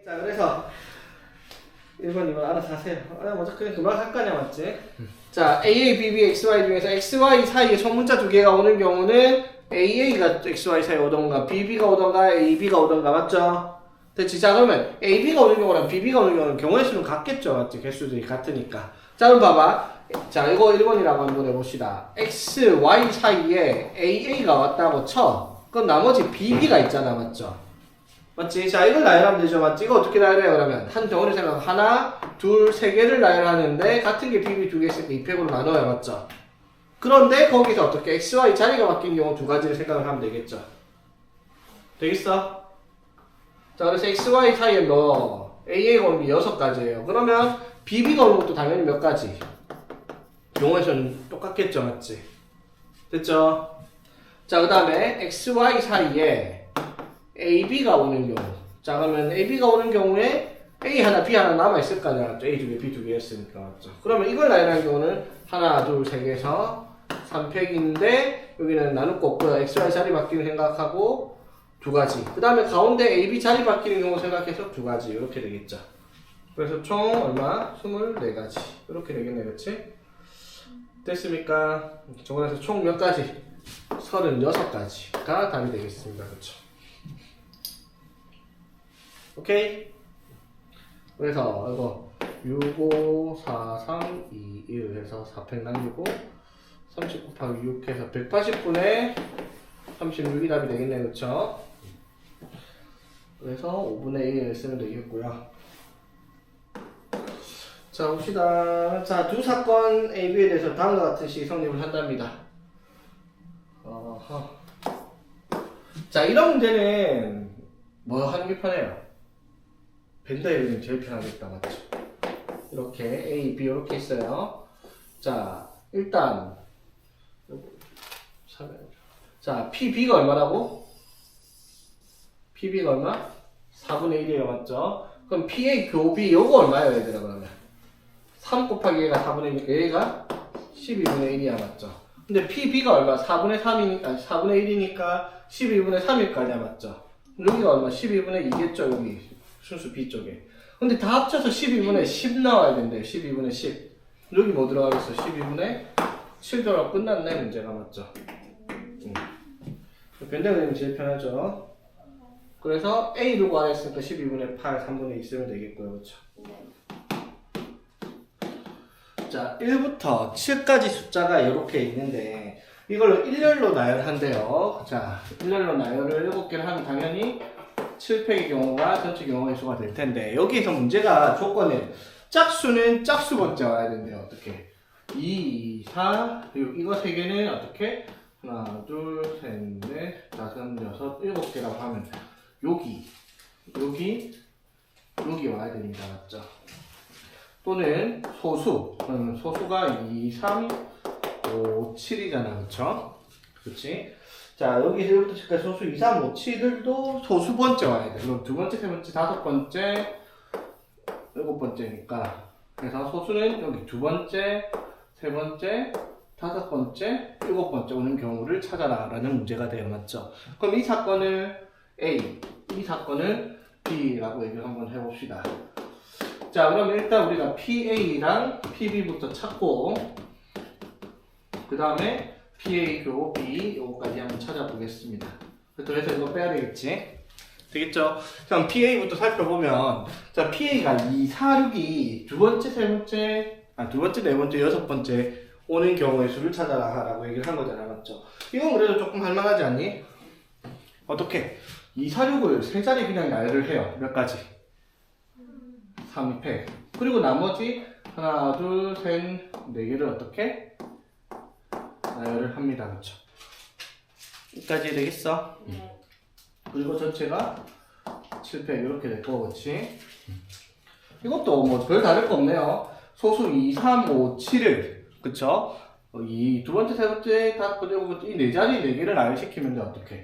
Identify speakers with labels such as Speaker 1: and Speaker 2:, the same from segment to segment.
Speaker 1: 자, 그래서 1번, 2번 알아서 하세요. 먼저 그냥 금방 할 거냐, 맞지? 자, AA, BB, XY 중에서 XY 사이에 소문자 두 개가 오는 경우는 AA가 XY 사이에 오던가 BB가 오던가 AB가 오던가 맞죠? 됐지? 자, 그러면 AB가 오는 경우랑 BB가 오는 경우는 경우의 수는 같겠죠, 맞지? 개수들이 같으니까. 자, 그럼 봐봐. 자, 이거 1번이라고 한번 해봅시다. XY 사이에 AA가 왔다고 쳐. 그럼 나머지 BB가 있잖아, 맞죠? 맞지? 자, 이걸 나열하면 되죠, 맞지? 이거 어떻게 나열해요, 그러면? 한 덩어리 생각 하나, 둘, 세 개를 나열하는데 같은 게 BB 두 개 있으니까 2팩으로 나눠요, 맞죠? 그런데 거기서 어떻게 XY 자리가 바뀐 경우 두 가지를 생각을 하면 되겠죠? 되겠어? 자, 그래서 XY 사이에 뭐 AA가 오는 게 6가지예요. 그러면 BB가 오는 것도 당연히 몇 가지? 경우에서는 똑같겠죠, 맞지? 됐죠? 자, 그 다음에 XY 사이에 AB가 오는 경우. 자, 그러면 AB가 오는 경우에 A 하나, B 하나 남아있을 거 아니야. A 두 개, B 두 개였으니까. 맞죠? 그러면 이걸 나열하는 경우는 하나, 둘, 세 개에서 3팩인데 여기는 나눌 거 없고요. XY 자리 바뀌는 생각하고 두 가지. 그 다음에 가운데 AB 자리 바뀌는 경우 생각해서 두 가지. 이렇게 되겠죠. 그래서 총 얼마? 24가지. 이렇게 되겠네, 그치? 됐습니까? 저번에서 총 몇 가지? 36가지가 답이 되겠습니다. 그쵸? 오케이? 그래서 이거 6, 5, 4, 3, 2, 1 해서 4팩 남기고 30 곱하기 6 해서 180분의 36이 답이 되겠네, 그쵸? 그래서 5분의 1을 쓰면 되겠고요. 자, 봅시다. 자, 두 사건 AB에 대해서 다음과 같은 식이 성립을 한답니다. 자, 이런 문제는 뭐 하는 게 편해요? 벤더에 그리면 제일 편하겠다, 맞죠? 이렇게 A, B 이렇게 있어요. 자, 일단 자, PB가 얼마라고? PB가 얼마? 4분의 1이에요, 맞죠? 그럼 PA 교비 요거 얼마예요, 얘들아, 그러면? 3 곱하기 얘가 4분의 1이니까 얘가 12분의 1이야, 맞죠? 근데 PB가 얼마? 4분의 3이니까, 4분의 1이니까 12분의 3일 거 아니야, 맞죠? 여기가 얼마? 12분의 2겠죠, 여기. 순수 B 쪽에. 근데 다 합쳐서 12분의 10 나와야 된대. 12분의 10. 여기 뭐 들어가겠어? 12분의 7 들어가 끝났네, 문제가, 맞죠? 변대 그리면 제일 편하죠. 그래서 A를 구하랬으니까 12분의 8, 3분의 2 쓰면 되겠고요, 그렇죠? 자, 1부터 7까지 숫자가 이렇게 있는데 이걸로 일렬로 나열한대요. 자, 일렬로 나열을 7개를 하면 당연히 7팩의 경우가 전체 경우의 수가 될 텐데 여기에서 문제가 조건은 짝수는 짝수 번째 와야 된대요. 어떻게? 2, 4, 그리고 이거 3개는 어떻게? 하나, 둘, 셋, 넷, 다섯, 여섯, 7개라고 하면 여기 와야 됩니다. 맞죠? 또는 소수. 소수가 2, 3, 5, 7이잖아. 그쵸? 그치? 자, 여기서 1부터 10까지 소수 2, 3, 5, 7들도 소수 번째 와야 돼. 그럼 두 번째, 세 번째, 다섯 번째, 7번째니까. 그래서 소수는 여기 두 번째, 세 번째, 다섯 번째, 7번째 오는 경우를 찾아라 라는 문제가 돼요. 맞죠? 그럼 이 사건을 A, 이 사건을 B라고 얘기를 한번 해봅시다. 자, 그럼 일단 우리가 PA랑 PB부터 찾고 그 다음에 PA 교 B 요거까지 한번 찾아보겠습니다. 그래서 이거 빼야 되겠지? 되겠죠? 그럼 PA부터 살펴보면 자, PA가 2, 4, 6이 두 번째, 세 번째, 두 번째, 네 번째, 여섯 번째 오는 경우의 수를 찾아라 라고 얘기를 한 거잖아, 맞죠? 이건 그래도 조금 할만하지 않니? 어떻게? 2, 4, 6을 세 자리 그냥 나열을 해요. 몇 가지? 3, 2팩. 그리고 나머지 하나, 둘, 셋, 4개를 어떻게? 나열을 합니다. 그쵸? 여기까지 되겠어? 그리고 전체가 7팩 이렇게 될 거고, 그치? 이것도 뭐 별 다를 거 없네요. 소수 2, 3, 5, 7을 그쵸? 이 두 번째, 세 번째, 다섯 번째, 이 네 자리 4개를 나열시키면 돼. 어떻게?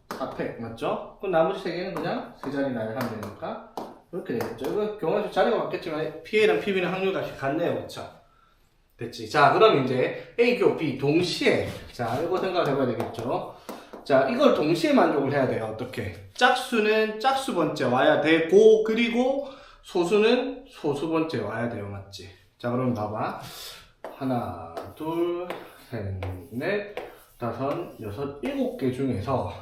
Speaker 1: 4팩 맞죠? 그럼 나머지 3개는 그냥 세 자리 나열하면 되니까 이렇게 되겠죠. 이거 경우에서 자리가 바뀌었지만 PA랑 PB는 확률 값이 같네요. 그쵸? 됐지? 자, 그럼 이제 A 교 B 동시에 자, 이거 생각을 해봐야 되겠죠. 자, 이걸 동시에 만족을 해야 돼요. 어떻게? 짝수는 짝수 번째 와야 되고, 그리고 소수는 소수 번째 와야 돼요. 맞지? 자, 그럼 봐봐. 하나, 둘, 셋, 넷, 다섯, 여섯, 일곱 개 중에서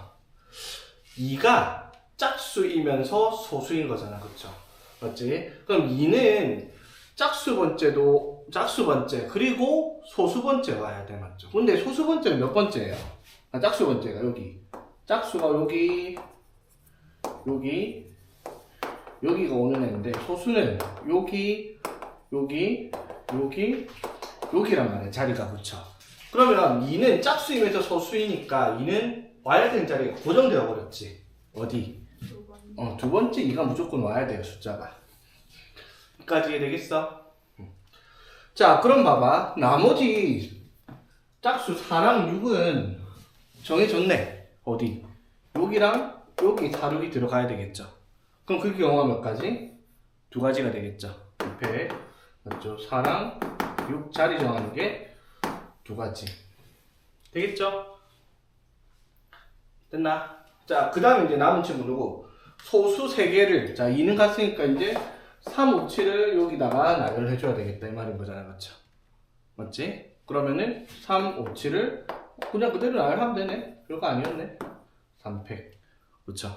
Speaker 1: 2가 짝수이면서 소수인 거잖아. 그쵸? 맞지? 그럼 2는 짝수 번째, 그리고 소수 번째 와야 돼. 맞죠? 근데 소수 번째는 몇 번째예요? 아, 짝수 번째가 여기. 짝수가 여기가 오는 애인데, 소수는 여기란 말이야. 자리가. 그쵸? 그러면 2는 짝수이면서 소수이니까 2는 와야 되는 자리가 고정되어 버렸지. 어디? 두 번째 2가 무조건 와야 돼요. 숫자가. 여기까지 이해되겠어? 자, 그럼 봐봐. 나머지 짝수 4랑 6은 정해졌네. 어디? 여기랑 여기 4, 6이 들어가야 되겠죠. 그럼 그 경우가 몇 가지? 2가지가 되겠죠. 옆에 맞죠? 4랑 6 자리 정하는 게 2가지. 되겠죠? 됐나? 자, 그 다음에 이제 남은 친구 누구? 소수 3개를. 자, 2는 갔으니까 이제 3, 5, 7을 여기다가 나열해줘야 되겠다. 이 말인 거잖아. 맞죠? 맞지? 그러면은 3, 5, 7을 그냥 그대로 나열하면 되네. 별거 아니었네. 3팩. 그쵸?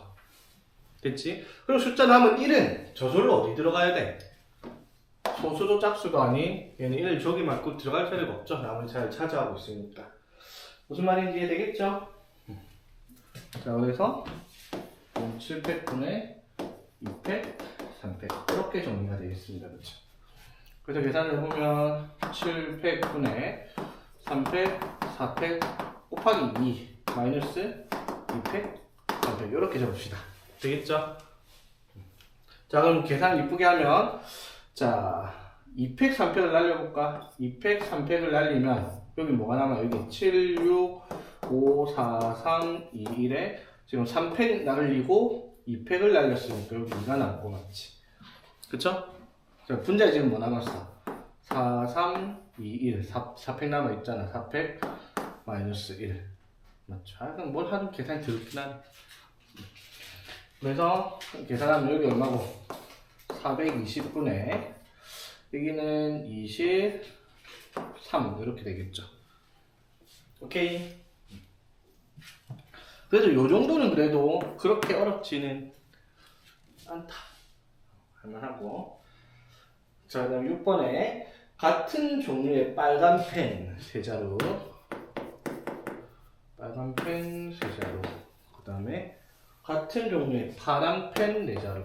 Speaker 1: 됐지? 그리고 숫자 남은 1은 저절로 어디 들어가야 돼? 소수도 짝수도 아닌 얘는 1을 저기 말고 들어갈 필요가 없죠. 나머지 잘 차지하고 있으니까. 무슨 말인지 이해되겠죠? 자, 그래서 7팩분의 2팩, 3팩 이렇게 정리가 되겠습니다. 그렇죠? 그래서 계산을 해보면 7팩분의 3팩, 4팩 곱하기 2 마이너스 2팩, 3팩 이렇게 적읍시다. 되겠죠? 자, 그럼 계산 이쁘게 하면 자, 2팩, 3팩을 날려볼까? 2팩, 3팩을 날리면 여기 뭐가 남아? 여기 7, 6, 5, 4, 3, 2, 1에 지금 3팩 날리고 2팩을 날렸으니까 여기 2가 남고 맞지? 그쵸? 자, 분자에 지금 뭐 남았어? 4, 3, 2, 1 4팩 남아있잖아. 4팩 마이너스 1 맞죠? 그럼 뭘 하든 계산이 더럽긴 하네. 그래서 계산하면 여기 얼마고? 420분의 여기는 23 이렇게 되겠죠. 오케이. 그래도 요 정도는 그래도 그렇게 어렵지는 않다. 할만하고. 자, 그 다음 6번에 같은 종류의 빨간 펜 3자루, 빨간 펜 3자루, 그 다음에 같은 종류의 파란 펜 4자루.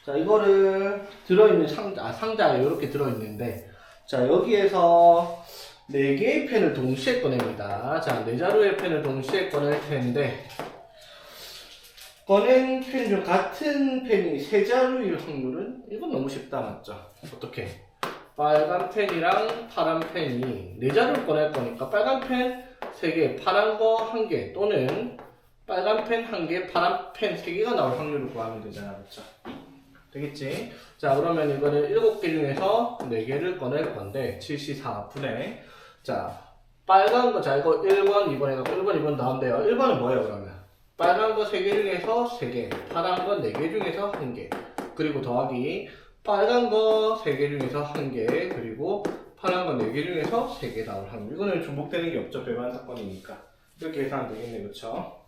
Speaker 1: 자, 이거를 들어있는 상자에 이렇게 들어있는데, 자, 여기에서 4개의 펜을 동시에 꺼냅니다. 자, 4자루의 펜을 동시에 꺼낼 텐데, 꺼낸 펜 중 같은 펜이 3자루일 확률은? 이건 너무 쉽다, 맞죠? 어떻게? 빨간 펜이랑 파란 펜이 4자루를 꺼낼 거니까 빨간 펜 3개, 파란 거 1개, 또는 빨간 펜 1개, 파란 펜 3개가 나올 확률을 구하면 되잖아, 맞죠? 되겠지? 자, 그러면 이거는 7개 중에서 4개를 꺼낼 건데 74분의 자, 빨간 거, 자, 이거 1번, 2번 해갖고 1번, 2번 나온대요. 1번은 뭐예요, 그러면? 빨간 거 3개 중에서 3개, 파란 거 4개 중에서 1개, 그리고 더하기 빨간 거 3개 중에서 1개, 그리고 파란 거 4개 중에서 3개 나올 확률. 이거는 중복되는 게 없죠. 배만 사건이니까. 이렇게 계산하면 되겠네, 그쵸?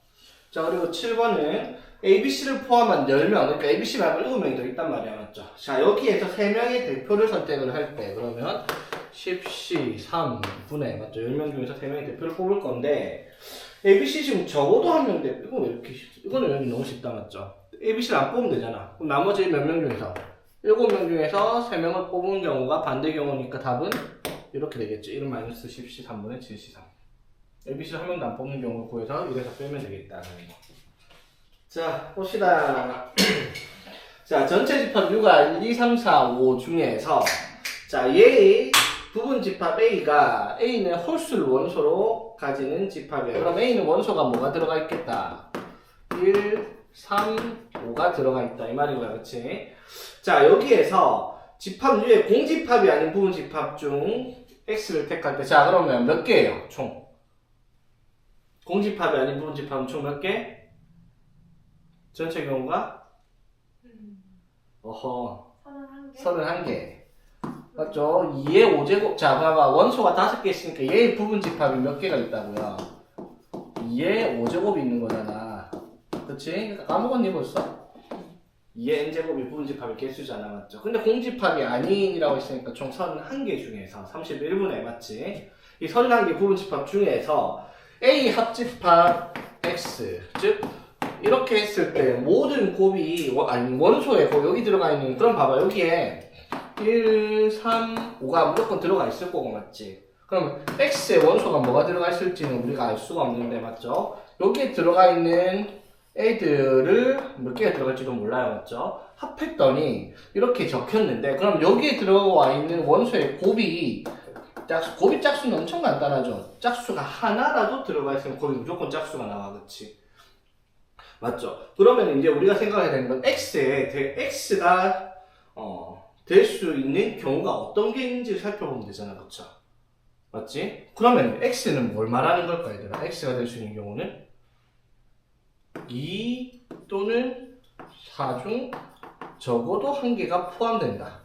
Speaker 1: 자, 그리고 7번은 ABC를 포함한 10명, 그러니까 ABC 말고 7명이 더 있단 말이야, 맞죠? 자, 여기에서 3명의 대표를 선택을 할 때, 그러면 10C 3분의, 맞죠? 10명 중에서 3명의 대표를 뽑을 건데, ABC 지금 적어도 한 명 대표, 이거 왜 이렇게 이거는 여기 너무 쉽다, 맞죠? ABC를 안 뽑으면 되잖아. 그럼 나머지 몇 명 중에서? 7명 중에서 3명을 뽑은 경우가 반대 경우니까 답은 이렇게 되겠죠. 1은 마이너스 10C 3분의 7C 3. ABC를 한 명도 안 뽑는 경우를 구해서 이래서 빼면 되겠다는 거. 자, 봅시다. 자, 전체 집합 U가 1, 2, 3, 4, 5 중에서 자, 얘의 부분 집합 A가 A는 홀수를 원소로 가지는 집합이에요. 그럼 A는 원소가 뭐가 들어가 있겠다? 1, 3, 5가 들어가 있다. 이 말이고요. 그렇지? 자, 여기에서 집합 U의 공집합이 아닌 부분 집합 중 x를 택할 때, 자, 그러면 몇 개예요, 총? 공집합이 아닌 부분집합은 총 몇 개? 전체 경우가? 어허, 31개. 맞죠? 2의 5제곱. 자, 봐봐. 원소가 5개 있으니까 얘의 부분집합이 몇 개가 있다고요? 2의 5제곱이 있는 거잖아. 그치? 까먹었니 벌써? 2의 n제곱이 부분집합의 개수잖아. 맞죠? 근데 공집합이 아닌이라고 했으니까 총 31개 중에서 31분의 맞지? 이 31개 부분집합 중에서 A 합집합 X. 즉, 이렇게 했을 때 모든 곱이, 아니, 원소의 곱, 여기 들어가 있는, 그럼 봐봐. 여기에 1, 3, 5가 무조건 들어가 있을 거고, 맞지? 그럼 X의 원소가 뭐가 들어가 있을지는 우리가 알 수가 없는데, 맞죠? 여기에 들어가 있는 애들을 몇 개가 들어갈지도 몰라요, 맞죠? 합했더니 이렇게 적혔는데, 그럼 여기에 들어와 있는 원소의 곱이 짝수는 엄청 간단하죠? 짝수가 하나라도 들어가 있으면 곱이 무조건 짝수가 나와, 그치? 맞죠? 그러면 이제 우리가 생각해야 되는 건 X가 될 수 있는 경우가 어떤 게 있는지 살펴보면 되잖아, 그쵸? 맞지? 그러면 X는 뭘 말하는 걸까, 얘들아? X가 될 수 있는 경우는 2 또는 4 중 적어도 한 개가 포함된다.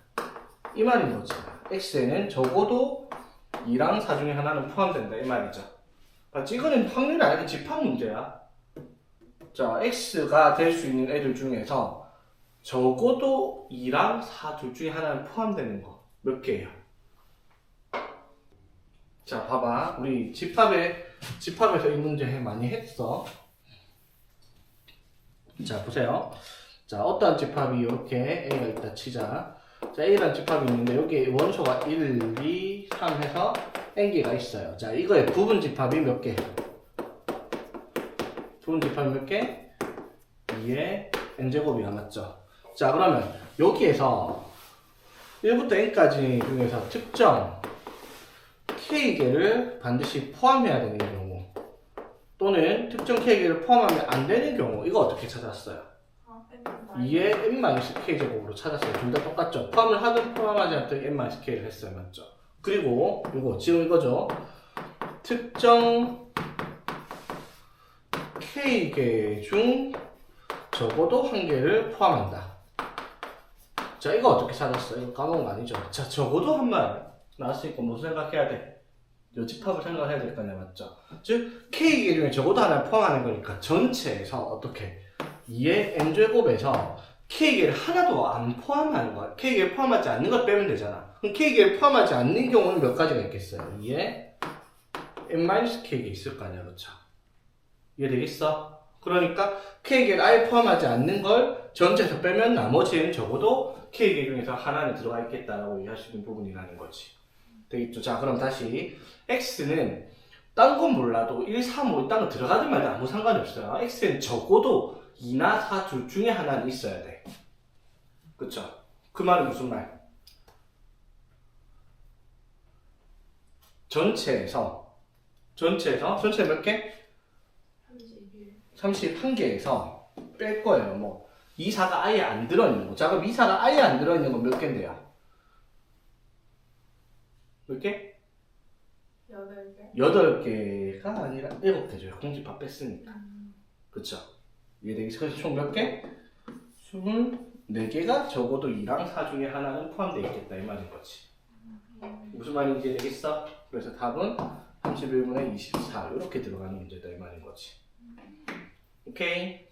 Speaker 1: 이 말인 거지. X에는 적어도 2랑 4 중에 하나는 포함된다. 이 말이죠. 맞지? 이거는 확률이 아니고 집합 문제야. 자, X가 될 수 있는 애들 중에서 적어도 2랑 4 둘 중에 하나는 포함되는 거 몇 개예요? 자, 봐봐. 우리 집합에서 이 문제 많이 했어. 자, 보세요. 자, 어떠한 집합이 이렇게 A가 있다 치자. 자, A라는 집합이 있는데 여기에 원소가 1, 2, 3 해서 N개가 있어요. 자, 이거의 부분 집합이 몇 개? 부분 집합이 몇 개? 2의 N제곱이야, 맞죠? 자, 그러면 여기에서 1부터 N까지 중에서 특정 K개를 반드시 포함해야 되는 경우 또는 특정 K개를 포함하면 안 되는 경우 이거 어떻게 찾았어요? 2의 n-k제곱으로 찾았어요. 둘 다 똑같죠? 포함을 하든 포함하지 않든 n-k를 했어요. 맞죠? 그리고 이거 지금 이거죠? 특정 K개 중 적어도 한 개를 포함한다. 자, 이거 어떻게 찾았어요? 이거 까먹은 거 아니죠? 자, 적어도 한 말 나왔으니까 무슨 생각해야 돼? 요 집합을 생각해야 될 거 아니야, 맞죠? 즉, K개 중에 적어도 하나를 포함하는 거니까 전체에서 어떻게 2의 n제곱에서 K개를 하나도 안 포함하는 거야. K개를 포함하지 않는 걸 빼면 되잖아. 그럼 K개를 포함하지 않는 경우는 몇 가지가 있겠어요? 2의 n-K개 있을 거 아니야, 그렇죠? 이해되겠어? 그러니까 K개를 아예 포함하지 않는 걸 전체에서 빼면 나머지는 적어도 K개 중에서 하나는 들어가 있겠다라고 이해할 수 있는 부분이라는 거지. 되겠죠? 자, 그럼 다시 X는 딴 건 몰라도 1, 3, 5 딴 거 들어가든 말든 아무 상관이 없어요. X는 적어도 2나 4 둘 중에 하나는 있어야 돼. 그쵸? 그 말은 무슨 말? 전체에서 몇 개? 31개에서 뺄 거예요. 뭐 2, 4가 아예 안 들어있는 거. 자, 그럼 2, 4가 아예 안 들어있는 건 몇 개인데요? 몇 개?
Speaker 2: 8개?
Speaker 1: 8개가 아니라 7개죠. 공집합 뺐으니까. 그쵸? 이해되겠어? 그래서 총 몇 개? 24개가 적어도 2랑 4 중에 하나는 포함되어 있겠다. 이 말인 거지. 무슨 말인지 이해되겠어? 그래서 답은 31분의 24 이렇게 들어가는 문제다. 이 말인 거지. 오케이?